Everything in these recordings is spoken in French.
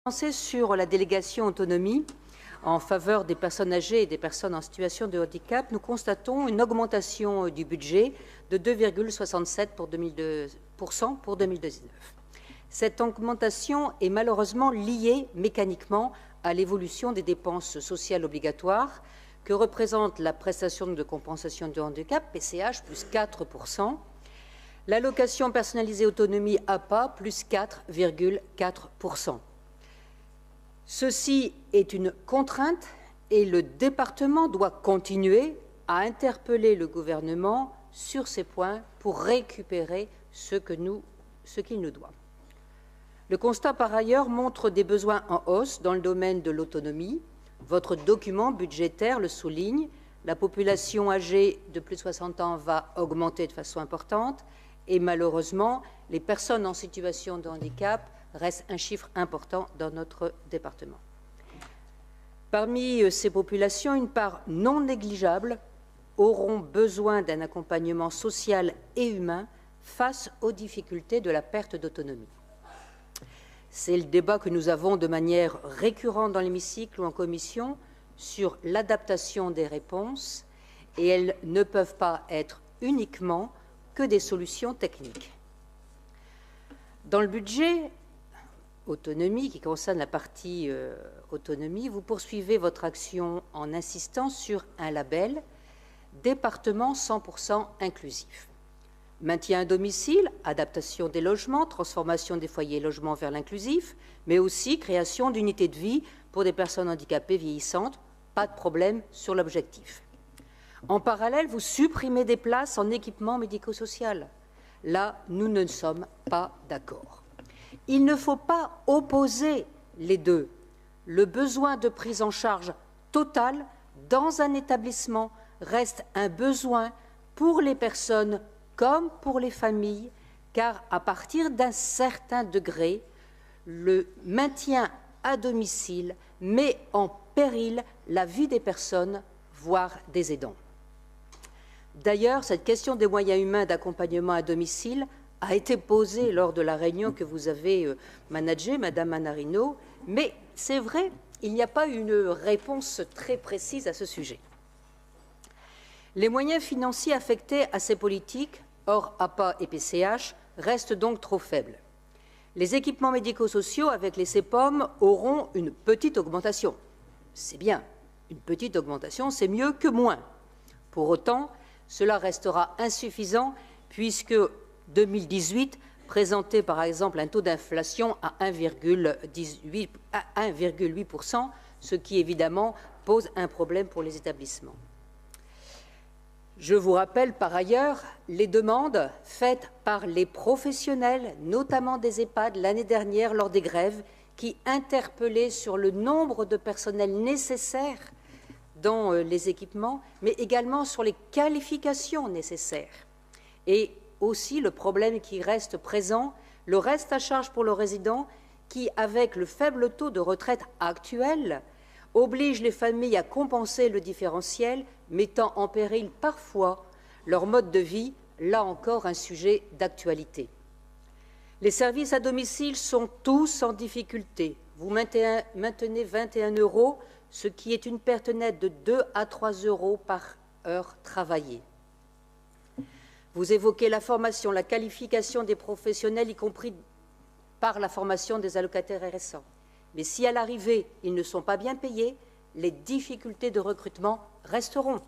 Commencer sur la délégation autonomie en faveur des personnes âgées et des personnes en situation de handicap, nous constatons une augmentation du budget de 2,67% pour 2019. Cette augmentation est malheureusement liée mécaniquement à l'évolution des dépenses sociales obligatoires que représente la prestation de compensation du handicap, PCH, plus 4%, l'allocation personnalisée autonomie, APA, plus 4,4%. Ceci est une contrainte et le département doit continuer à interpeller le gouvernement sur ces points pour récupérer ce qu'il nous doit. Le constat, par ailleurs, montre des besoins en hausse dans le domaine de l'autonomie. Votre document budgétaire le souligne. La population âgée de plus de 60 ans va augmenter de façon importante et malheureusement, les personnes en situation de handicap reste un chiffre important dans notre département. Parmi ces populations, une part non négligeable auront besoin d'un accompagnement social et humain face aux difficultés de la perte d'autonomie. C'est le débat que nous avons de manière récurrente dans l'hémicycle ou en commission sur l'adaptation des réponses et elles ne peuvent pas être uniquement que des solutions techniques. Dans le budget autonomie, qui concerne la partie autonomie, vous poursuivez votre action en insistant sur un label département 100% inclusif. Maintien à domicile, adaptation des logements, transformation des foyers et logements vers l'inclusif, mais aussi création d'unités de vie pour des personnes handicapées vieillissantes. Pas de problème sur l'objectif. En parallèle, vous supprimez des places en équipement médico-social. Là, nous ne sommes pas d'accord. Il ne faut pas opposer les deux. Le besoin de prise en charge totale dans un établissement reste un besoin pour les personnes comme pour les familles, car à partir d'un certain degré, le maintien à domicile met en péril la vie des personnes, voire des aidants. D'ailleurs, cette question des moyens humains d'accompagnement à domicile a été posée lors de la réunion que vous avez managée, Madame Manarino, mais c'est vrai, il n'y a pas une réponse très précise à ce sujet. Les moyens financiers affectés à ces politiques, hors APA et PCH, restent donc trop faibles. Les équipements médico-sociaux avec les CEPOM auront une petite augmentation. C'est bien, une petite augmentation, c'est mieux que moins. Pour autant, cela restera insuffisant puisque 2018 présentait par exemple un taux d'inflation à 1,8%, ce qui évidemment pose un problème pour les établissements. Je vous rappelle par ailleurs les demandes faites par les professionnels, notamment des EHPAD, l'année dernière lors des grèves, qui interpellaient sur le nombre de personnel nécessaire dans les équipements, mais également sur les qualifications nécessaires. Et aussi le problème qui reste présent, le reste à charge pour le résident, qui, avec le faible taux de retraite actuel, oblige les familles à compenser le différentiel, mettant en péril parfois leur mode de vie, là encore un sujet d'actualité. Les services à domicile sont tous en difficulté. Vous maintenez 21 €, ce qui est une perte nette de 2 à 3 € par heure travaillée. Vous évoquez la formation, la qualification des professionnels, y compris par la formation des allocataires RSA. Mais si à l'arrivée, ils ne sont pas bien payés, les difficultés de recrutement resteront.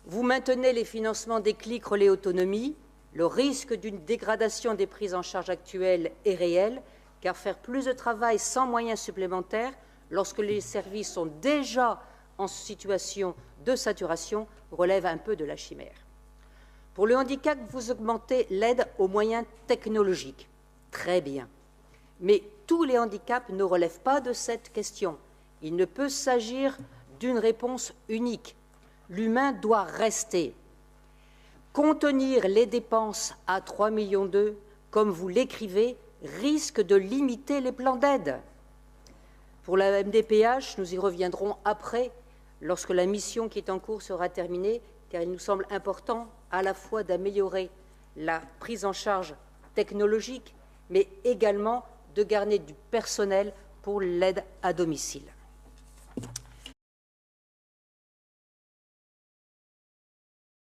Vous maintenez les financements des CLIC relais autonomie. Le risque d'une dégradation des prises en charge actuelles est réel, car faire plus de travail sans moyens supplémentaires, lorsque les services sont déjà en situation de saturation, relève un peu de la chimère. Pour le handicap, vous augmentez l'aide aux moyens technologiques. Très bien. Mais tous les handicaps ne relèvent pas de cette question. Il ne peut s'agir d'une réponse unique. L'humain doit rester. Contenir les dépenses à 3,2 millions, comme vous l'écrivez, risque de limiter les plans d'aide. Pour la MDPH, nous y reviendrons après, lorsque la mission qui est en cours sera terminée, car il nous semble important à la fois d'améliorer la prise en charge technologique, mais également de garder du personnel pour l'aide à domicile.